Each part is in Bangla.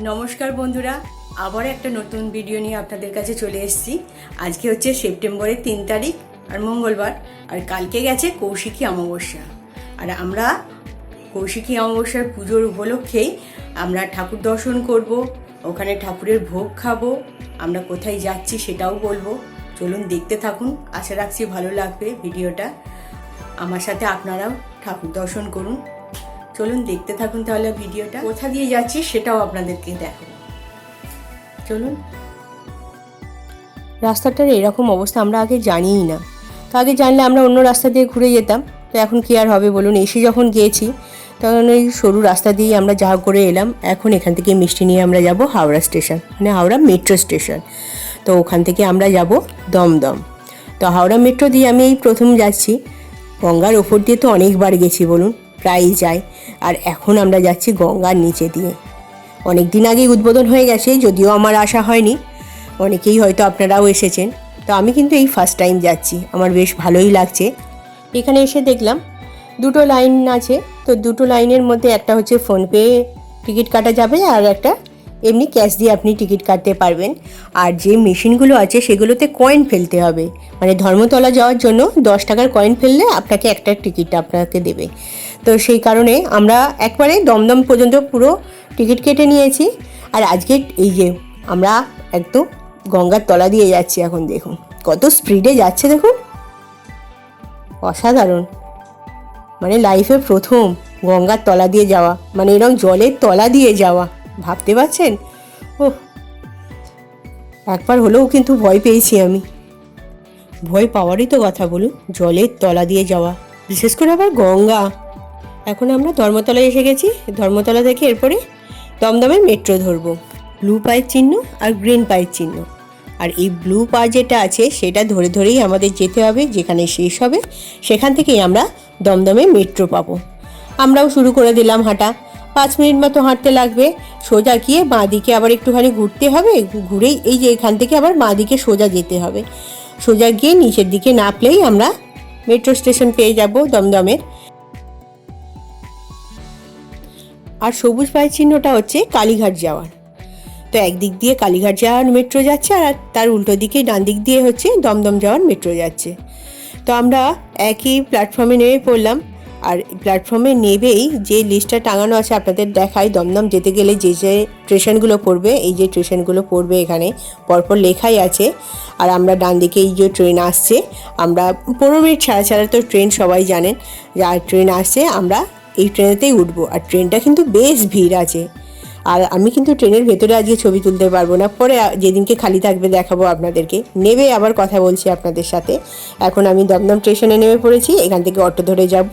নমস্কার বন্ধুরা, আবার একটা নতুন ভিডিও নিয়ে আপনাদের কাছে চলে এসেছি। আজকে হচ্ছে সেপ্টেম্বরের 3 তারিখ আর মঙ্গলবার, আর কালকে গেছে কৌশিকী অমাবস্যা। আর আমরা কৌশিকী অমাবস্যার পুজোর উপলক্ষেই আমরা ঠাকুর দর্শন করব, ওখানে ঠাকুরের ভোগ খাবো। আমরা কোথায় যাচ্ছি সেটাও বলবো, চলুন দেখতে থাকুন। আশা রাখছি ভালো লাগবে ভিডিওটা। আমার সাথে আপনারাও ঠাকুর দর্শন করুন। চলুন দেখতে থাকুন তাহলে ভিডিওটা। কোথা দিয়ে যাচ্ছি সেটাও আপনাদেরকে দেখাবো, চলুন। রাস্তাটার এরকম অবস্থা আমরা আগে জানিই না, তো আগে জানলে আমরা অন্য রাস্তা দিয়ে ঘুরে যেতাম। তো এখন কি আর হবে বলুন, এসে যখন গিয়েছি তখন ওই সরু রাস্তা দিয়ে আমরা যা করে এলাম। এখন এখান থেকে মিষ্টি নিয়ে আমরা যাব হাওড়া স্টেশন, মানে হাওড়া মেট্রো স্টেশন। তো ওখান থেকে আমরা যাব দমদম। তো হাওড়া মেট্রো দিয়ে আমি এই প্রথম যাচ্ছি। গঙ্গার ওপর দিয়ে তো অনেকবার গেছি বলুন, প্রায়ই যাই। আর এখন আমরা যাচ্ছি গঙ্গার নিচে দিয়ে। অনেক দিন আগেই উদ্বোধন হয়ে গেছে, যদিও আমার আসা হয়নি। অনেকেই হয়তো আপনারাও এসেছেন, তো আমি কিন্তু এই ফার্স্ট টাইম যাচ্ছি। আমার বেশ ভালোই লাগছে। এখানে এসে দেখলাম দুটো লাইন আছে, তো দুটো লাইনের মধ্যে একটা হচ্ছে ফোনপে টিকিট কাটা যাবে, আর একটা এমনি ক্যাশ দিয়ে আপনি টিকিট কাটতে পারবেন। আর যে মেশিনগুলো আছে সেগুলোতে কয়েন ফেলতে হবে, মানে ধর্মতলা যাওয়ার জন্য 10 টাকার কয়েন ফেললে আপনাকে একটা টিকিট আপনাকে দেবে। তো সেই কারণে আমরা একবারে দমদম পর্যন্ত পুরো টিকিট কেটে নিয়েছি। আর আজকে এই যে আমরা একদম গঙ্গার তলা দিয়ে যাচ্ছি। এখন দেখুন কত স্পিডে যাচ্ছে, দেখুন, অসাধারণ। মানে লাইফে প্রথম গঙ্গার তলা দিয়ে যাওয়া, মানে এরকম জলের তলা দিয়ে যাওয়া, ভাবতে পারছেন? ওহ, একবার হলেও কিন্তু ভয় পেয়েছি আমি। ভয় পাওয়ারই তো কথা বলুন, জলের তলা দিয়ে যাওয়া, বিশেষ করে আবার গঙ্গা। এখন আমরা ধর্মতলায় এসে গেছি। ধর্মতলা থেকে এরপরে দমদমের মেট্রো ধরবো। ব্লু পায়ের চিহ্ন আর গ্রিন পায়ের চিহ্ন, আর এই ব্লু পা যেটা আছে সেটা ধরে ধরেই আমাদের যেতে হবে। যেখানে শেষ হবে সেখান থেকেই আমরা দমদমে মেট্রো পাবো। আমরাও শুরু করে দিলাম হাঁটা। 5 মিনিট মতো হাঁটতে লাগবে। সোজা গিয়ে বাঁ দিকে আবার একটুখানি ঘুরতে হবে, ঘুরেই এই যে এখান থেকে আবার বাঁ দিকে সোজা যেতে হবে। সোজা গিয়ে নিচের দিকে নামলেই আমরা মেট্রো স্টেশন পেয়ে যাব দমদমের। আর সবুজ পায়ের চিহ্নটা হচ্ছে কালীঘাট যাওয়ার। তো একদিক দিয়ে কালীঘাট যাওয়ার মেট্রো যাচ্ছে, আর তার উল্টো দিকে ডান দিক দিয়ে হচ্ছে দমদম যাওয়ার মেট্রো যাচ্ছে। তো আমরা একই প্ল্যাটফর্মে নেমে পড়লাম। আর প্ল্যাটফর্মে নেবেই যে লিস্টটা টাঙানো আছে আপনাদের দেখাই, দমদম যেতে গেলে যে যে স্টেশনগুলো পড়বে, এই যে স্টেশনগুলো পড়বে এখানে পরপর লেখাই আছে। আর আমরা ডান দিকে এই যে ট্রেন আসছে, আমরা 15 মিনিট ছাড়া ছাড়া তো ট্রেন সবাই জানেন, আর ট্রেন আসছে, আমরা এই ট্রেনেতেই উঠবো। আর ট্রেনটা কিন্তু বেশ ভিড় আছে। আর আমি কিন্তু ট্রেনের ভেতরে আজকে ছবি তুলতে পারবো না, পরে যেদিনকে খালি থাকবে দেখাবো আপনাদেরকে। নেবে আবার কথা বলছি আপনাদের সাথে। এখন আমি দমদম স্টেশনে নেমে পড়েছি। এখান থেকে অটো ধরে যাব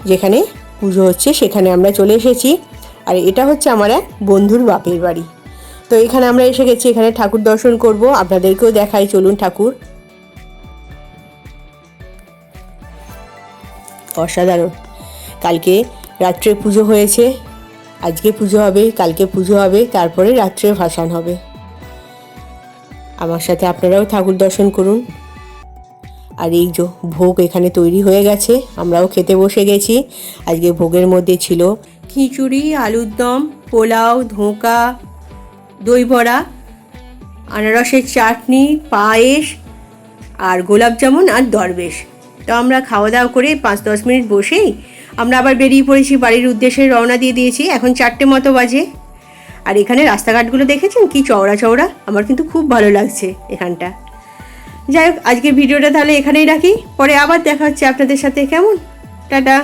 যেখানে পুজো হচ্ছে, সেখানে আমরা চলে এসেছি। আর এটা হচ্ছে আমার এক বন্ধুর বাপের বাড়ি। তো এখানে আমরা এসে গেছি, এখানে ঠাকুর দর্শন করব। আপনাদেরকেও দেখাই, চলুন। ঠাকুর অসাধারণ। কালকে রাত্রে পুজো হয়েছে, আজকে পুজো হবে, কালকে পুজো হবে, তারপরে রাত্রে ভাসান হবে। আমার সাথে আপনারাও ঠাকুর দর্শন করুন। আর এই যে ভোগ এখানে তৈরি হয়ে গেছে, আমরাও খেতে বসে গেছি। আজকে ভোগের মধ্যে ছিল খিচুড়ি, আলুর দম, পোলাও, ধোঁকা, দই বড়া, আনারসের চাটনি, পায়েস, আর গোলাপ জামুন আর দরবেশ। তো আমরা খাওয়া দাওয়া করে 5-10 মিনিট বসেই আমরা আবার বেরিয়ে পড়েছি, বাড়ির উদ্দেশ্যে রওনা দিয়ে দিয়েছি। এখন 4টে মতো বাজে। আর এখানে রাস্তাঘাটগুলো দেখেছেন কি চওড়া চওড়া, আমার কিন্তু খুব ভালো লাগছে এখানটা। যাই হোক, আজকের ভিডিওটা তাহলে এখানেই রাখি, পরে আবার দেখা হচ্ছে আপনাদের সাথে। কেমন? টাটা।